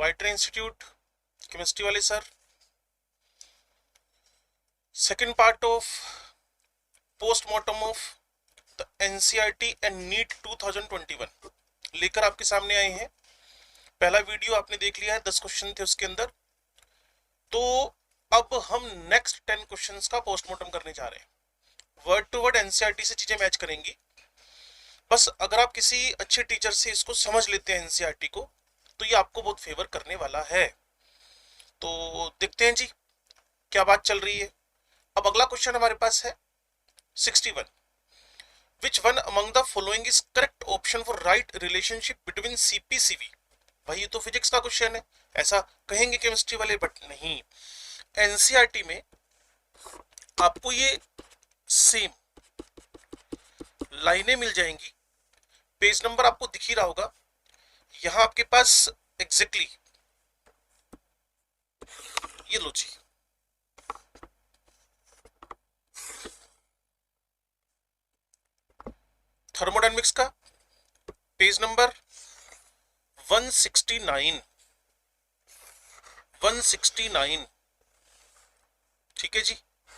वाइटर institute chemistry वाले sir, second part of postmortem of the NCERT and NEET 2021 लेकर आपके सामने आए हैं। पहला वीडियो आपने देख लिया है, 10 क्वेश्चन थे उसके अंदर। तो अब हम नेक्स्ट 10 क्वेश्चंस का पोस्टमार्टम करने जा रहे हैं। वर्ड टू वर्ड एनसीईआरटी से चीजें मैच करेंगी। बस अगर आप किसी अच्छे टीचर से इसको समझ लेते हैं एनसीईआरटी को, तो ये आपको बहुत फेवर करने वाला है। तो देखते हैं जी क्या बात चल रही है। अब अगला क्वेश्चन हमारे पास है 61। Which one among the following is correct option for right relationship between CP-CV? भाई ये तो फिजिक्स का क्वेश्चन है, ऐसा कहेंगे केमिस्ट्री वाले, बट नहीं। एनसीईआरटी में आपको ये सेम लाइनें मिल जाएंगी। पेज नंबर आपको दिख ही रहा होगा, यहां आपके पास एग्जैक्टली ये लो जी, थर्मोडायनेमिक्स का पेज नंबर 169 ठीक है जी।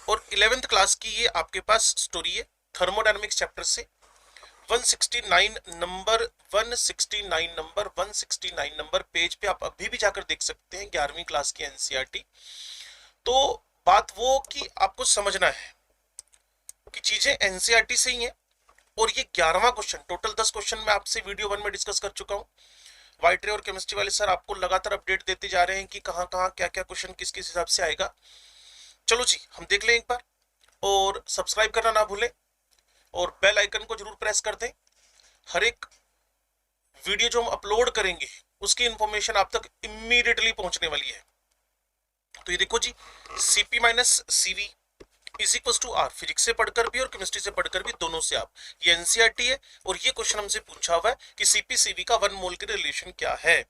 और 11th क्लास की ये आपके पास स्टोरी है थर्मोडायनेमिक्स चैप्टर से। 169 नंबर पेज पे आप अभी भी जाकर देख सकते हैं, 11वीं क्लास की एनसीईआरटी। तो बात वो कि आपको समझना है कि चीजें एनसीईआरटी से ही हैं। और ये 11वां क्वेश्चन, टोटल 10 क्वेश्चन मैं आपसे वीडियो 1 में डिस्कस कर चुका हूं। वाइट रे और केमिस्ट्री वाले सर आपको लगातार अपडेट देते जा रहे हैं कि कहां कहां क्या क्या क्वेश्चन किस किस हिसाब से आएगा। चलो जी हम देख लें एक बार, और सब्सक्राइब करना ना भूलें और बेल आइकन को जरूर प्रेस कर दें। हर एक वीडियो जो हम अपलोड करेंगे उसकी इंफॉर्मेशन आप तक इमीडिएटली पहुंचने वाली है। तो ये देखो जी, CP minus CV is equal to R, physics से पढ़कर भी और केमिस्ट्री से पढ़कर भी, दोनों से आप, ये एनसीईआरटी है। और ये क्वेश्चन हमसे पूछा हुआ है कि सीपी सीवी का 1 मोल के रिलेशन क्या है।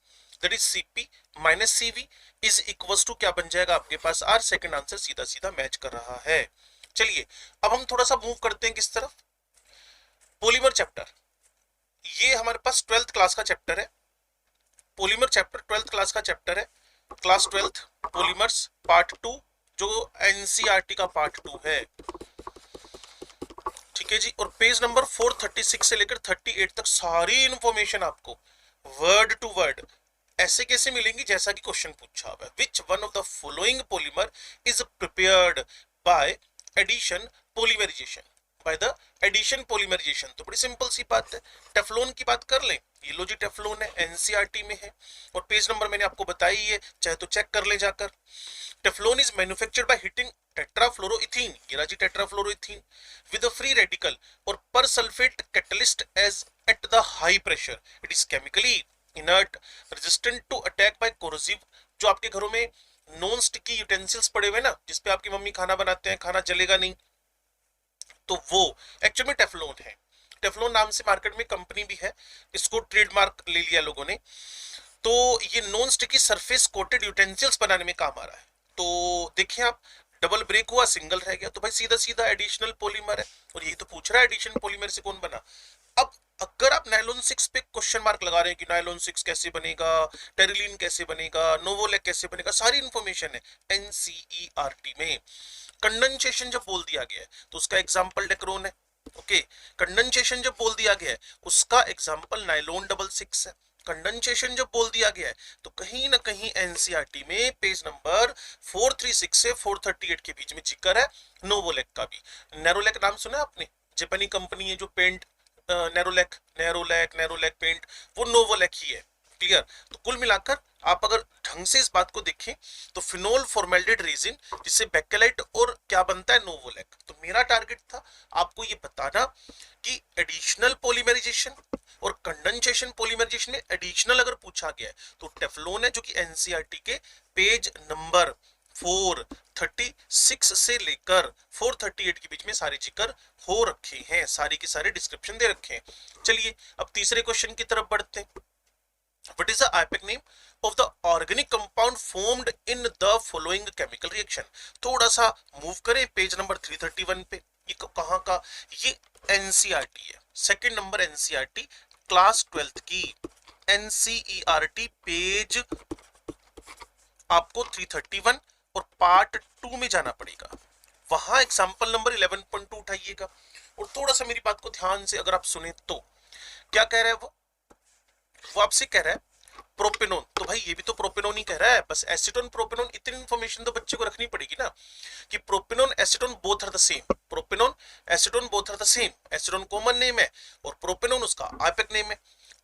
That is CP minus CV is equal to क्या बन जाएगा आपके पास आर। सेकंड आंसर सीधा सीधा मैच कर रहा है। चलिए अब हम थोड़ा सा मूव करते हैं किस तरफ, पॉलीमर चैप्टर। ये हमारे पास 12th क्लास का चैप्टर है, पॉलीमर चैप्टर 12th क्लास का चैप्टर है, क्लास 12th पॉलीमर्स पार्ट 2, जो एनसीईआरटी का पार्ट 2 है। ठीक है जी। और पेज नंबर 436 से लेकर 38 तक सारी इंफॉर्मेशन आपको वर्ड टू वर्ड ऐसे कैसे मिलेंगी जैसा कि क्वेश्चन पूछा हुआ है। Which one of the following polymer is prepared by addition polymerization, by the addition polymerization. तो बड़ी सिंपल सी बात है, टेफ्लॉन की बात कर लें। ये लो जी टेफ्लॉन है, एनसीईआरटी में है और पेज नंबर मैंने आपको बताई है, चाहे तो चेक कर ले जाकर। Teflon is manufactured by heating tetrafluoroethene, ये रहा जी tetrafluoroethene, with a free radical or persulphate catalyst as at the high pressure. It is chemically inert, resistant to attack by corrosive. जो आपके घरों में नॉन स्टिकी यूटेंसिल्स पड़े हुए ना, जिसपे आपकी मम्मी खाना बनाते हैं, खाना जलेगा नहीं, तो वो एक्चुअल में टेफ्लॉन है। टेफ्लॉन नाम से मार्केट में कंपनी भी है, इसको ट्रेडमार्क ले लिया लोगों ने। तो ये non sticky surface coated utensils बनाने में काम आ रहा है। तो देखिए आप, डबल ब्रेक हुआ, सिंगल रह गया, तो भाई सीधा सीधा एडिशनल पॉलीमर है। और यही तो पूछ रहा है, एडिशन पॉलीमर से कौन बना। अब अगर आप नायलॉन 6 पे क्वेश्चन मार्क लगा रहे हैं कि नायलॉन 6 कैसे बनेगा, टेरिलीन कैसे बनेगा, नोवोलेक कैसे बनेगा, सारी इंफॉर्मेशन है एनसीईआरटी में। कंडेंसेशन जब बोल दिया गया है तो उसका एग्जांपल डेक्रोन है। ओके, कंडेंसेशन जब बोल दिया गया है उसका एग्जांपल नायलॉन 6 है। कंडेंसेशन जब बोल दिया गया है तो कहीं ना कहीं एनसीईआरटी में पेज नंबर 436 से 438 के बीच में जिक्र है नोवोलेक का भी। नेरोलेक नाम सुना है आपने, जापानी कंपनी है जो पेंट, नेरोलेक पेंट, वो नोवोलेक ही है। क्लियर। तो कुल मिलाकर आप अगर ढंग से इस बात को देखें तो फिनोल फॉर्मेल्डेड रेजिन, जिससे बेकेलाइट और क्या बनता है, नोवोलेक। तो मेरा टारगेट था आपको ये बताना कि एडिशनल पॉलीमराइजेशन और कंडेंसेशन पॉलीमराइजेशन में एडिशनल अगर पूछा गया है तो टेफ्लॉन है, जो कि एनसीईआरटी के पेज नंबर 436 से लेकर 438 के बीच में सारे जिक्र हो रखे हैं, सारी के सारे डिस्क्रिप्शन दे रखे हैं। चलिए अब तीसरे क्वेश्चन की तरफ बढ़ते हैं। What is the IUPAC name of the organic compound formed in the following chemical reaction? थोड़ा सा मूव करें पेज नंबर 331 पे। ये कहाँ का, ये एनसीईआरटी है, second number NCERT class 12th की, एनसीईआरटी पेज आपको 331 और पार्ट 2 में जाना पड़ेगा, वहां एग्जाम्पल नंबर 11.2 उठाइएगा। और थोड़ा सा मेरी बात को ध्यान से अगर आप सुने तो क्या कह रहा है वो आपसे कह रहा है प्रोपेनोन, तो भाई ये भी तो प्रोपेनोन ही कह रहा है, बस एसीटोन प्रोपेनोन इतनी इंफॉर्मेशन तो बच्चे को रखनी पड़ेगी ना कि propanone acetone both are the same, propanone acetone both are the same, acetone common name है और प्रोपेनोन उसका आइपेक नेम है।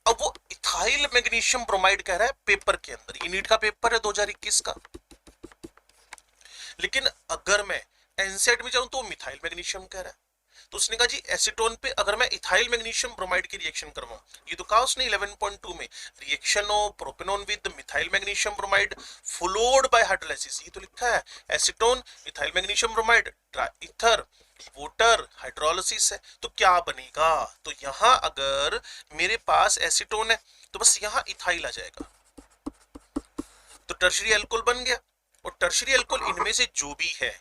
अब वो इथाइल मैग्नीशियम ब्रोमाइड कह रहा है पेपर के अंदर, ये नीट का पेपर है 2021 का। लेकिन अगर मैं एनसेट में जाऊं तो मिथाइल मैग्नीशियम कह रहा है, तो उसने कहा जी एसीटोन पे अगर मैं इथाइल मैग्नीशियम ब्रोमाइड की रिएक्शन करवाऊं, ये तो कहा उसने 11.2 में reaction of propanone with methyl magnesium bromide followed by hydrolysis, ये तो लिखा है acetone ethyl magnesium bromide ether water hydrolysis है, तो क्या बनेगा? तो यहां अगर मेरे पास एसीटोन है तो बस यहां इथाइल आ जाएगा, तो टर्शरी अल्कोहल बन गया। और टर्शरी अल्कोहल इनमें से जो भी है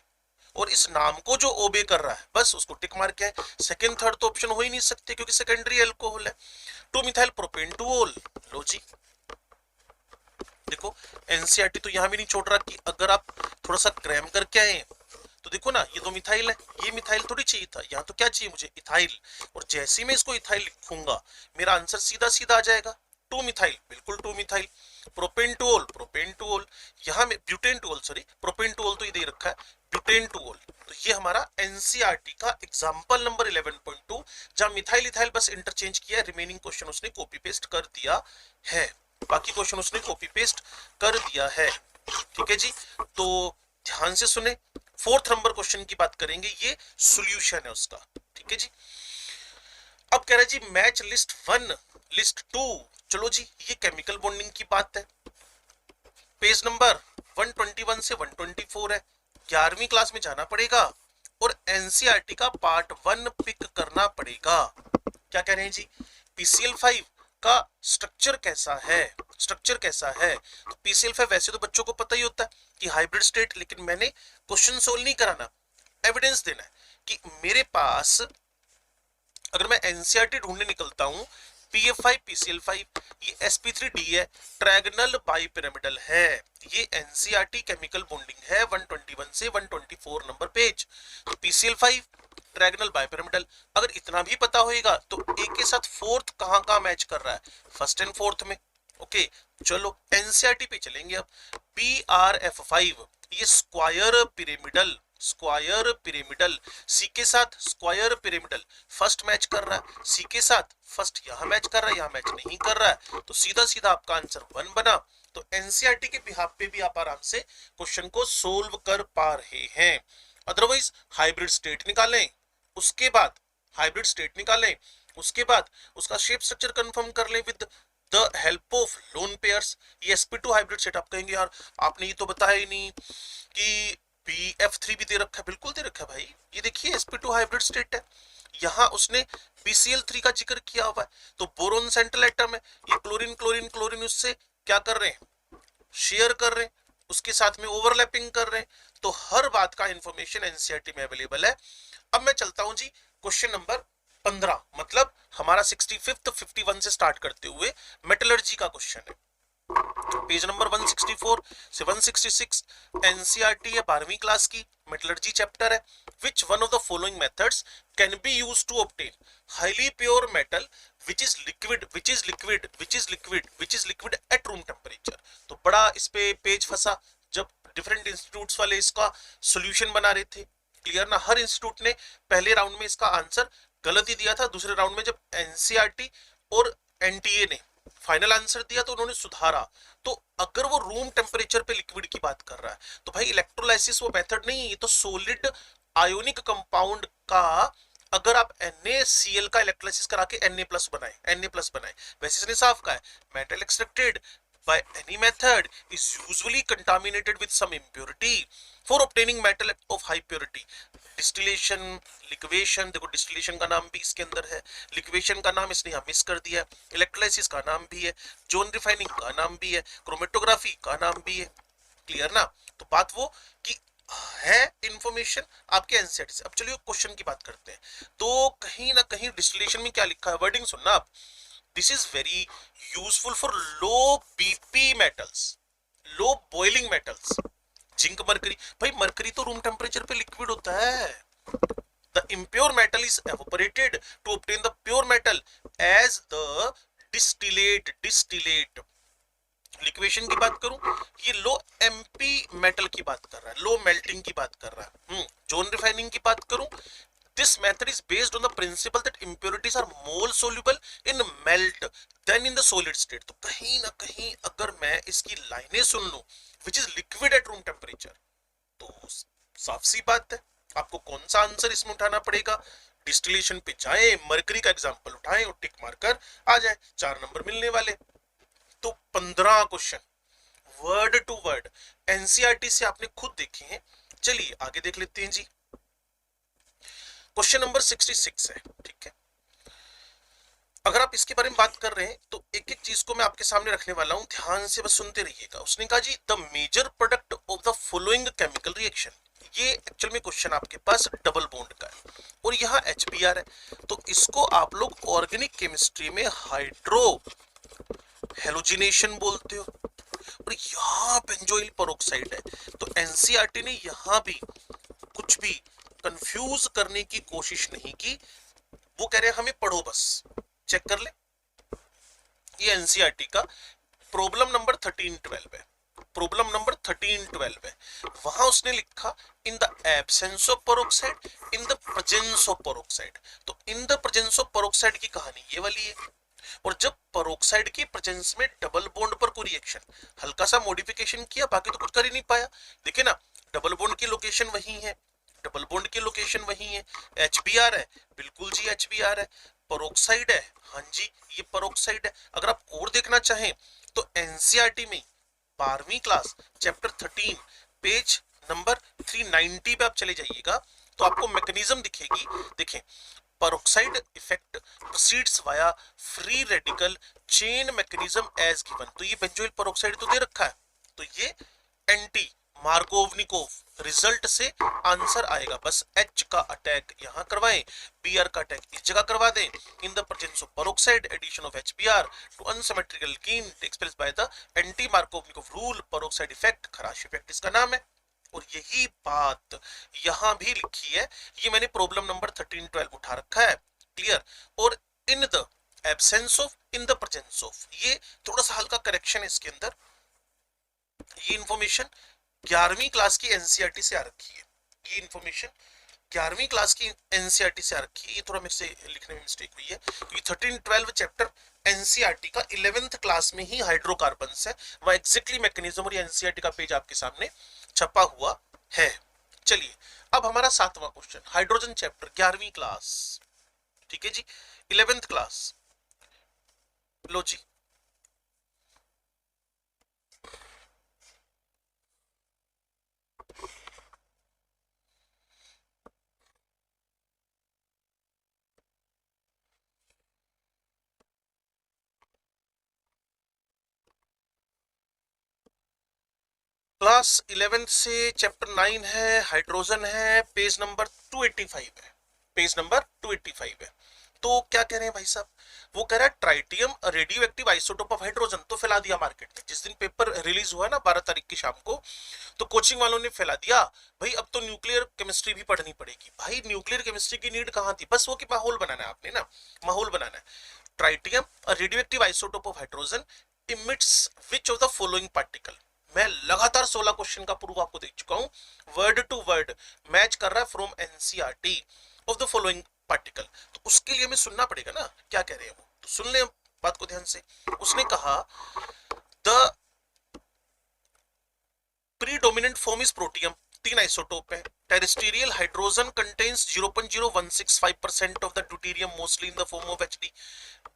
और इस नाम को जो ओबे कर रहा है बस उसको टिक मार के है। सेकंड थर्ड तो ऑप्शन हो ही नहीं सकते क्योंकि सेकेंडरी अल्कोहल है। 2 मिथाइल प्रोपेंटुओल, लो जी देखो एनसीईआरटी तो यहां भी नहीं छोड़ रहा कि अगर आप थोड़ा सा क्रैम करके आए तो देखो ना ये तो मिथाइल है, ये मिथाइल थोड़ी चाहिए था, यहाँ तो क्या चाहिए मुझे इथाइल, और जैसे ही मैं इसको इथाइल लिखूंगा मेरा आंसर सीधा सीधा आ जाएगा 2 मिथाइल, बिल्कुल 2 मिथाइल। प्रोपेंटुओल प्रोपेंटुओल, यहाँ में ब्यूटेनटुओल, सॉरी प्रोपेंटुओल तो ये दे रखा है ब्यूटेनटुओल, तो ये हमारा एनसीईआरटी का एग्जांपल नंबर 11.2 जहां मिथाइल इथाइल बस इंटरचेंज किया, रिमेनिंग क्वेश्चन उसने कॉपी पेस्ट कर दिया है, बाकी क्वेश्चन उसने कॉपी पेस्ट कर दिया है। ठीक है जी, तो ध्यान से सुने, 4th नंबर क्वेश्चन की बात करेंगे, ये सॉल्यूशन है उसका। ठीक है जी, अब कह रहा है जी मैच लिस्ट 1 लिस्ट 2, चलो जी ये केमिकल बॉन्डिंग की बात है, पेज नंबर 121 से 124 है, 11वीं क्लास में जाना पड़ेगा और एनसीईआरटी का पार्ट 1 पिक करना पड़ेगा। क्या कह रहे हैं जी, PCl5 का स्ट्रक्चर कैसा है, स्ट्रक्चर कैसा है, तो PCl5 वैसे तो बच्चों को पता ही होता है कि हाइब्रिड स्टेट, लेकिन मैंने क्वेश्चन सोल्व नहीं कराना, एविडेंस देना है कि मेरे पास अगर मैं एनसीईआरटी ढूंढने निकलता हूं PF5 PCl5 ये sp3d है, ट्रायगोनल बाइपिरामिडल है, ये एनसीईआरटी केमिकल बॉन्डिंग है 121 से 124 नंबर पेज। तो PCl5 ट्रायगोनल बाइपिरामिडल, अगर इतना भी पता होएगा तो एक के साथ फोर्थ कहां कहां मैच कर रहा है, फर्स्ट एंड फोर्थ में। ओके चलो एनसीईआरटी पे चलेंगे अब, PRF5 ये स्क्वायर पिरामिडल, स्क्वायर पिरामिडल, सी के साथ स्क्वायर पिरामिडल फर्स्ट मैच कर रहा है, सी के साथ फर्स्ट यहां मैच कर रहा है, यहां मैच नहीं कर रहा है, तो सीधा सीधा आपका आंसर 1 बना। तो एनसीईआरटी के बिहाफ पे भी आप आराम से क्वेश्चन को सोल्व कर पा रहे हैं। अदरवाइज हाइब्रिड स्टेट निकालें, उसके बाद हाइब्रिड स्टेट निकालें, उसके बाद उसका शेप स्ट्रक्चर कंफर्म कर लें with the help of lone pairs. ये sp2 हाइब्रिड सेट, आप कहेंगे यार आपने ये तो बताया ही नहीं कि BF3 भी दे रखा है, बिल्कुल दे रखा है भाई, ये देखिए sp2 हाइब्रिड स्टेट है, यहां उसने BCl3 का जिक्र किया हुआ है, तो बोरोन सेंट्रल एटम है, ये क्लोरीन क्लोरीन क्लोरीन उससे क्या कर रहे हैं, शेयर कर रहे हैं, उसके साथ में ओवरलैपिंग कर रहे हैं, तो हर बात का इंफॉर्मेशन एनसीईआरटी में अवेलेबल है। अब मैं चलता हूं जी क्वेश्चन नंबर 15, मतलब हमारा 65th 51 से स्टार्ट करते हुए मेटलर्जी का क्वेश्चन है, पेज नंबर 164 से 166, एनसीईआरटी है 12वीं क्लास की, मेटलर्जी चैप्टर है। Which one of the following methods can be used to obtain highly pure metal which is liquid which is liquid which is liquid which is liquid at room temperature। तो बड़ा इस पे page फंसा जब different institutes वाले इसका solution बना रहे थे, क्लियर ना, हर इंस्टीट्यूट ने पहले राउंड में इसका आंसर गलत ही दिया था, दूसरे राउंड में जब एनसीईआरटी और एनटीए ने फाइनल आंसर दिया तो उन्होंने सुधारा। तो अगर वो रूम टेम्परेचर पे लिक्विड की बात कर रहा है तो भाई इलेक्ट्रोलाइसिस वो मेथड नहीं है, ये तो सॉलिड आयोनिक कंपाउंड का अगर आप NaCl का इलेक्ट्रोलाइसिस करा के Na+ बनाए, वैसे इसने साफ कहा है metal extracted by any method is usually contaminated with some impurity for obtaining metal of high purity। Distillation liquation, देखो डिस्टिलेशन का नाम भी इसके अंदर है, लिक्वेशन का नाम इसने यहाँ मिस कर दिया है, इलेक्ट्रोलाइसिस का नाम भी है, जोन रिफाइनिंग का नाम भी है, क्रोमेटोग्राफी का नाम भी है, क्लियर ना। तो बात वो कि है इंफॉर्मेशन आपके एनसीईआरटी से। अब चलिए क्वेश्चन की बात करते हैं, तो कहीं ना कहीं डिस्टिलेशन में क्या लिखा है, वर्डिंग सुनना आप, this is very useful for low BP metals, low boiling metals, zinc mercury, भाई मरकरी तो रूम टेम्परेचर पे लिक्विड होता है। The impure metal is evaporated to obtain the pure metal as the distillate। Liquation की बात करूं, ये लो MP metal की बात कर रहा है, लो मेल्टिंग की बात कर रहा है। जोन रिफाइनिंग की बात करूं, this method is based on the principle that impurities are more soluble in melt than in the solid state। तो कहीं ना कहीं अगर मैं इसकी लाइनें सुन लूं which is liquid at room temperature, तो साफ सी बात है आपको कौन सा आंसर इसमें उठाना पड़ेगा। डिस्टिलेशन पे जाएं, मरकरी का एग्जांपल उठाएं और टिक मारकर आ जाए, 4 नंबर मिलने वाले। तो 15 question word to word NCERT से आपने खुद देखे हैं। चलिए आगे देख लेते हैं जी। क्वेश्चन नंबर 66 है, ठीक है। अगर आप इसके बारे में बात कर रहे हैं तो एक एक चीज को मैं आपके सामने रखने वाला हूं, ध्यान से बस सुनते रहिएगा। उसने कहा जी the major product of the following chemical reaction, ये एक्चुअल में क्वेश्चन आपके पास डबल बॉन्ड का है और यहाँ HBr है, तो इसको आप लोग ऑर्गेनिक केमिस्ट्री में हाइड्रो हेलोजिनेशन बोलते हो। और यहाँ बेंजोइल पेरोक्साइड है, तो एनसीईआरटी ने यहाँ भी कुछ भी कंफ्यूज करने की कोशिश नहीं की। वो कह रहे हैं हमें पढ़ो बस, चेक कर ले। ये एनसीईआरटी का प्रॉब्लम नंबर 13-12 है, प्रॉब्लम नंबर 13-12 है। वहां उसने लिखा in the absence of peroxide, in the presence of peroxide. तो in the presence of peroxide की कहानी ये वाली है। और जब पेरोक्साइड की प्रेजेंस में डबल बॉन्ड पर कोई रिएक्शन, हल्का सा मॉडिफिकेशन किया, बाकी तो कुछ कर ही नहीं पाया। देखिए ना, डबल बॉन्ड की लोकेशन वही है, डबल बॉन्ड की लोकेशन वही है। HBr है, बिल्कुल जी HBr है। पेरोक्साइड है, हाँ जी ये पेरोक्साइड है। अगर आप और देखना चाहें तो एनसीईआरटी में 12वीं क्लास चैप्टर 13 पेज नंबर 390 पे आप चले जाइएगा तो आपको मैकेनिज्म दिखेगी। देखें, peroxide effect proceeds via free radical chain mechanism as given। तो ये बेंजोइल पेरोक्साइड तो दे रखा है, तो ये एंटी मार्कोवनिकोव रिजल्ट से आंसर आएगा। बस H का अटैक यहां करवाएं, Br का अटैक इस जगह करवा दें। In the presence of peroxide addition of HBr to unsymmetrical alkene takes place by the anti Markovnikov rule. Peroxide effect, Kharasch effect इसका नाम है। और यही बात यहां भी लिखी है, ये मैंने प्रॉब्लम नंबर 13-12 उठा रखा है, क्लियर। और इन the absence of, in the presence of, ये थोड़ा सा हल्का करेक्शन है इसके अंदर। ये इंफॉर्मेशन 11वीं क्लास की एनसीईआरटी से आ रखी है, ये इंफॉर्मेशन 11वीं क्लास की एनसीईआरटी से आ रखी है। ये थोड़ा मेरे से लिखने में मिस्टेक हुई है, क्योंकि 13-12 चैप्टर एनसीईआरटी का 11th क्लास में ही हाइड्रोकार्बन्स है, वह एग्जैक्टली मैकेनिज्म। और एनसीईआरटी का पेज आपके सामने छपा हुआ है। चलिए अब हमारा 7वां क्वेश्चन, हाइड्रोजन चैप्टर 11वीं क्लास, ठीक है जी, 11th क्लास। लो जी, क्लास 11th से चैप्टर 9 है, हाइड्रोजन है, पेज नंबर 285 है, पेज नंबर 285 है। तो क्या कह रहे हैं भाई साहब, वो कह रहा है tritium radio active isotope of hydrogen. तो फैला दिया मार्केट में, जिस दिन पेपर रिलीज हुआ ना 12 तारीख की शाम को, तो कोचिंग वालों ने फैला दिया भाई अब तो न्यूक्लियर केमिस्ट्री भी पढ़नी पड़ेगी। भाई न्यूक्लियर केमिस्ट्री की नीड कहाँ थी, बस वो कि माहौल बनाना है आपने ना, माहौल बनाना है। Tritium radio active isotope of hydrogen emits which of the following particle. मैं लगातार 16 क्वेश्चन का प्रूफ आपको देख चुका हूं, वर्ड टू वर्ड मैच कर रहा है from NCERT of the following particle. तो उसके लिए हमें सुनना पड़ेगा ना क्या कह रहे हैं वो, तो सुन ले बात को ध्यान से। उसने कहा the predominant form is protium, 3 isotope है। Terrestrial hydrogen contains 0.0165% of the deuterium mostly in the form of Hd।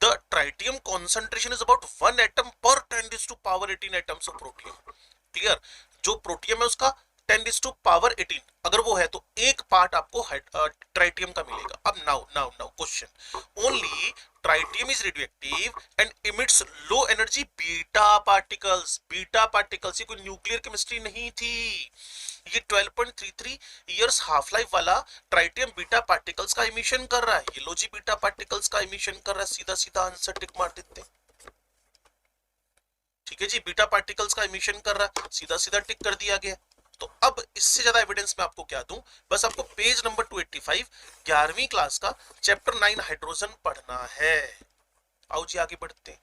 The tritium concentration is about 1 atom per 10⁻18 atoms of protium। Clear, जो प्रोटियम है उसका 10⁻18 अगर वो है तो एक पार्ट आपको ट्राइटियम का मिलेगा। अब now question, only tritium is radioactive and emits low energy beta particles. Beta particles, ये कोई न्यूक्लियर केमिस्ट्री नहीं थी, ये 12.33 इयर्स हाफ लाइफ वाला ट्राइटियम बीटा पार्टिकल्स का इमिशन कर रहा है। ये लो जी बीटा पार्टिकल्स का इमिशन कर रहा है, सीधा सीधा आंसर टिक मार देते हैं। ठीक है जी, बीटा पार्टिकल्स का एमिशन कर रहा है, सीधा सीधा टिक कर दिया गया। तो अब इससे ज्यादा एविडेंस मैं आपको क्या दूं, बस आपको पेज नंबर 285 11वीं क्लास का चैप्टर 9 हाइड्रोजन पढ़ना है। आओ जी आगे बढ़ते हैं।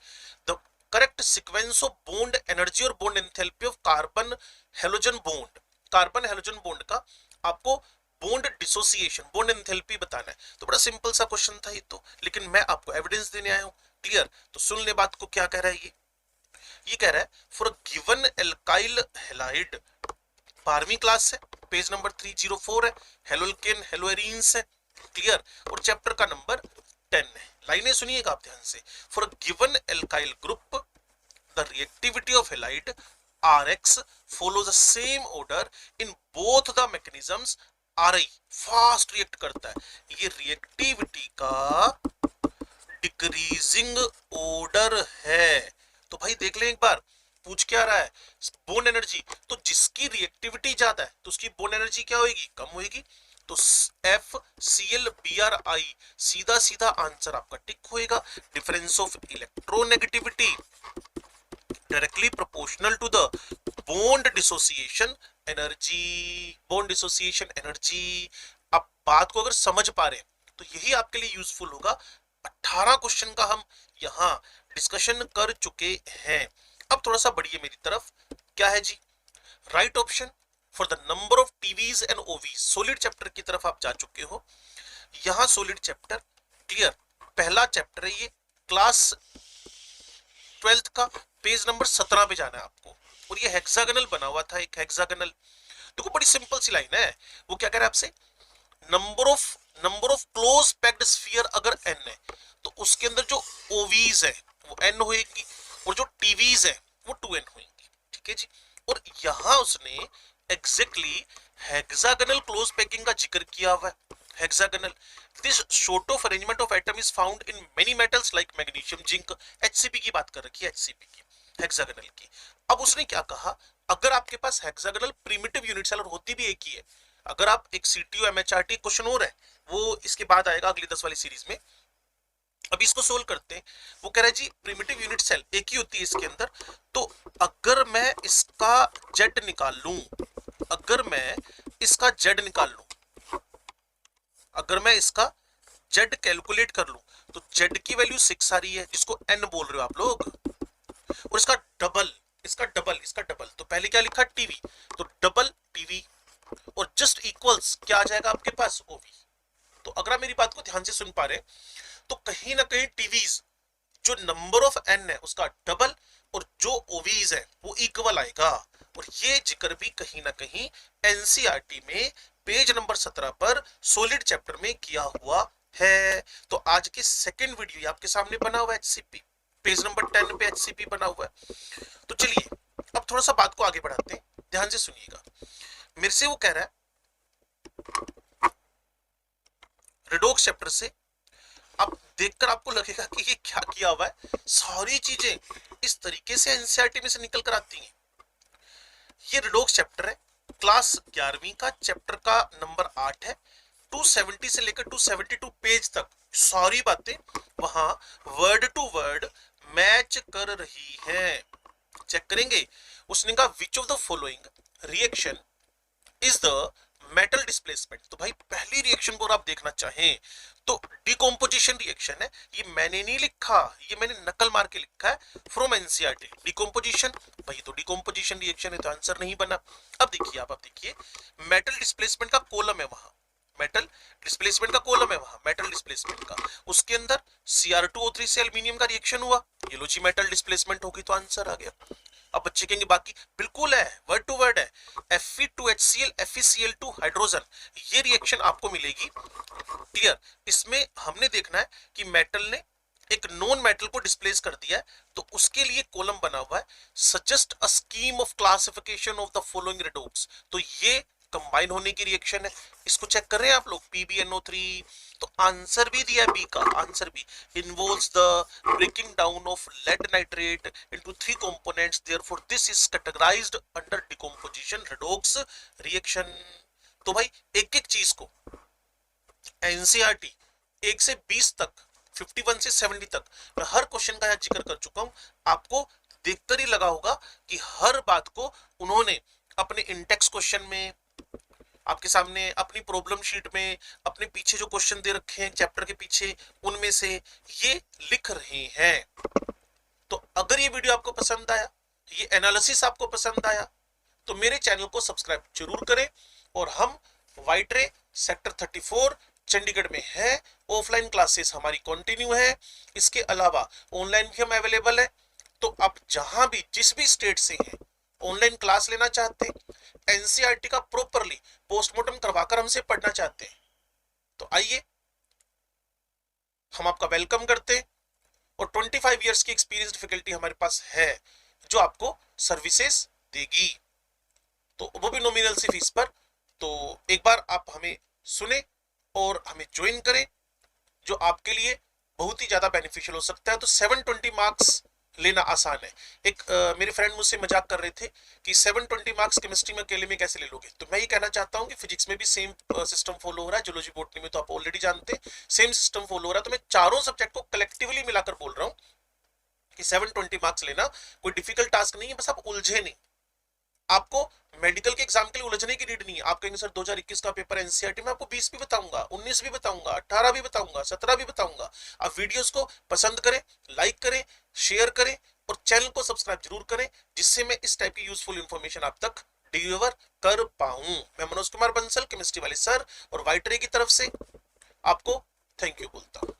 The correct sequence of bond energy or bond enthalpy of carbon halogen bond, carbon halogen bond का आपको बॉन्ड डिसोसिएशन, बॉन्ड एंथैल्पी बताना है। तो बड़ा सिंपल सा क्वेश्चन था ये तो, लेकिन मैं आपको एविडेंस देने आया हूं। क्लियर? तो सुन ले बात को, क्या कह रहा है ये कह रहा है for a given alkyl halide, 12वीं क्लास है, पेज नंबर 304 है, हेलोल्केन हेलोएरीन्स है। क्लियर? और चैप्टर का नंबर 10 है। लाइनें सुनिएगा आप ध्यान से। For a given alkyl group the reactivity of halide Rx follows the same order in both the mechanisms। Ri fast react करता है, ये रिएक्टिविटी का डिक्रीजिंग ऑर्डर है। तो भाई देख ले एक बार, पूछ क्या रहा है, बोन एनर्जी, तो जिसकी रिएक्टिविटी ज्यादा है तो उसकी बोन एनर्जी क्या होगी, कम होगी। तो FCl Bri, सीधा सीधा आंसर आपका टिक होएगा। Difference of electronegativity directly proportional to the bond dissociation energy, bond dissociation energy. अब बात को अगर समझ पा रहे हैं तो यही आपके लिए यूजफुल होगा। 18 क्वेश्चन का हम यहां डिस्कशन कर चुके हैं। अब थोड़ा सा बढ़िए मेरी तरफ, क्या है जी, right option for the number of TVs and OVs. Solid chapter की तरफ आप जा चुके हो, यहां सॉलिड चैप्टर। क्लियर? पहला चैप्टर है ये, क्लास 12th का, पेज नंबर 17 पे जाना है आपको। और ये हेक्सागोनल बना हुआ था, एक हेक्सागोनल। देखो बड़ी सिंपल सी लाइन है, वो क्या कह रहा है आपसे, number of close packed sphere अगर n है तो उसके अंदर जो ओवीज है वो n होएगी और जो टीवीज है वो 2n होंगी। ठीक है जी? और यहां उसने एग्जैक्टली हेक्सागोनल क्लोज पैकिंग का जिक्र किया हुआ है। Hexagonal, this sort of arrangement of atom is found in many metals like magnesium, zinc। HCP की बात कर रखी है, HCP की, हेक्सागोनल की। अब उसने क्या कहा, अगर आपके पास हेक्सागोनल प्रिमिटिव यूनिट सेल, और होती भी एक ही है, अगर आप एक CTO MHRT क्वेश्चन और है, वो इसके बाद आएगा अगली 10 वाली सीरीज में, अभी इसको सोल्व करते हैं। वो कह रहा है जी प्रिमिटिव यूनिट सेल एक ही होती है इसके अंदर, तो अगर मैं इसका जेड निकाल लूं, अगर मैं इसका जेड निकाल लूं, अगर मैं इसका जेड कैलकुलेट कर लूं, तो जेड की वैल्यू 6 आ रही है, जिसको n बोल रहे हो आप लोग, और इसका डबल, इसका डबल, तो पहले क्या लिखा, टीवी, तो डबल टीवी, और जस्ट इक्वल्स क्या आ जाएगा आपके पास, ओवी। तो अगर आप मेरी बात को ध्यान से सुन पा रहे हैं, तो कहीं ना कहीं टीवीज जो नंबर ऑफ n है उसका डबल, और जो ओवीज है वो इक्वल आएगा। और ये जिक्र भी कहीं ना कहीं एनसीईआरटी में पेज नंबर 17 पर सॉलिड चैप्टर में किया हुआ है। तो आज की सेकंड वीडियो आपके सामने बना हुआ है HCP, पेज नंबर 10 पे HCP बना हुआ है। तो चलिए अब थोड़ा सा बात को आगे बढ़ाते हैं, ध्यान से सुनिएगा। मेरे से वो कह रहा है रेडॉक्स चैप्टर से, अब देखकर आपको लगेगा कि ये क्या किया हुआ है, सारी चीजें इस तरीके से एनसीईआरटी में से निकल कर आती हैं। ये रेडॉक्स चैप्टर है, क्लास 11वीं का, चैप्टर का नंबर 8 है, 270 से लेकर 272 पेज तक सारी बातें वहां वर्ड टू वर्ड मैच कर रही है। चेक करेंगे। उसने कहा which of the following reaction is the metal displacement. तो भाई पहली रिएक्शन को आप देखना चाहें तो डिकम्पोजिशन रिएक्शन है, ये मैंने नहीं लिखा, ये मैंने नकल मार के लिखा है फ्रॉम एनसीईआरटी। डिकम्पोजिशन, भाई तो डिकम्पोजिशन रिएक्शन है तो आंसर नहीं बना। अब देखिए आप, अब देखिए मेटल डिस्प्लेसमेंट का कॉलम है वहां, मेटल डिस्प्लेसमेंट का कॉलम है वहां, मेटल डिस्प्लेसमेंट का, उसके अंदर Cr2O3 से एल्यूमिनियम का रिएक्शन हुआ, ये लो जी मेटल डिस्प्लेसमेंट होगी तो आंसर आ गया। अब बच्चे कहेंगे बाकी बिल्कुल है, वर्ड टू वर्ड है, Fe2HCl FeCl2 हाइड्रोजन, ये रिएक्शन आपको मिलेगी। क्लियर? इसमें हमने देखना है कि मेटल ने एक नॉन मेटल को डिस्प्लेस कर दिया है, तो उसके लिए कॉलम बना हुआ है suggest a scheme of classification of the following redox. तो ये कंबाइन होने की रिएक्शन है, इसको चेक कर रहे हैं आप लोग, PbNO3। तो आंसर भी दिया है बी का, आंसर भी involves the breaking down of lead nitrate into 3 components, therefore this is categorized under decomposition redox reaction. तो भाई एक एक चीज को एनसीईआरटी 1 से 20 तक, 51 से 70 तक मैं हर क्वेश्चन का जिक्र कर चुका हूं, आपको देखकर ही लगा होगा कि हर बात को उन्होंने अपने इंडेक्स क्वेश्चन में, आपके सामने अपनी प्रॉब्लम शीट में, अपने पीछे जो क्वेश्चन दे रखे हैं चैप्टर के पीछे, उनमें से ये लिख रहे हैं। तो अगर ये वीडियो आपको पसंद आया, ये एनालिसिस आपको पसंद आया, तो मेरे चैनल को सब्सक्राइब जरूर करें। और हम वाइटरे सेक्टर 34 चंडीगढ़ में है, ऑफलाइन क्लासेस हमारी कंटिन्यू है। इसके अलावा ऑनलाइन भी हम अवेलेबल है। तो आप जहां भी, जिस भी स्टेट से हैं, ऑनलाइन क्लास लेना चाहते हैं, एनसीईआरटी का प्रॉपरली पोस्टमार्टम करवाकर हमसे पढ़ना चाहते हैं, तो आइए, हम आपका वेलकम करते हैं। और 25 इयर्स की एक्सपीरियंस्ड फैकल्टी हमारे पास है जो आपको सर्विसेज देगी, तो वो भी नॉमिनल सी फीस पर। तो एक बार आप हमें सुने और हमें ज्वाइन करें, जो आपके लिए बहुत ही ज्यादा बेनिफिशियल हो सकता है। तो 720 मार्क्स लेना आसान है। एक मेरे फ्रेंड मुझसे मजाक कर रहे थे कि 720 मार्क्स केमिस्ट्री में अकेले में कैसे ले लोगे। तो मैं ये कहना चाहता हूं कि फिजिक्स में भी सेम सिस्टम फॉलो हो रहा है, जूलॉजी बॉटनी में तो आप ऑलरेडी जानते हैं सेम सिस्टम फॉलो हो रहा है। तो मैं चारों सब्जेक्ट को कलेक्टिवली मिलाकर बोल रहा हूं कि 720 मार्क्स लेना कोई डिफिकल्ट टास्क नहीं है, बस आप उलझे नहीं। आपको मेडिकल के एग्जाम के लिए उलझने की नीड नहीं है। आप कहेंगे सर 2021 का पेपर एनसीईआरटी में, आपको 20 भी बताऊंगा, 19 भी बताऊंगा, 18 भी बताऊंगा, 17 भी बताऊंगा। आप वीडियोस को पसंद करें, लाइक करें, शेयर करें और चैनल को सब्सक्राइब जरूर करें, जिससे मैं इस टाइप की यूजफुल इंफॉर्मेशन आप तक डिलीवर कर पाऊं। मैं मनोज कुमार बंसल, केमिस्ट्री वाले सर और वाइटरे की तरफ से आपको थैंक यू बोलता हूं।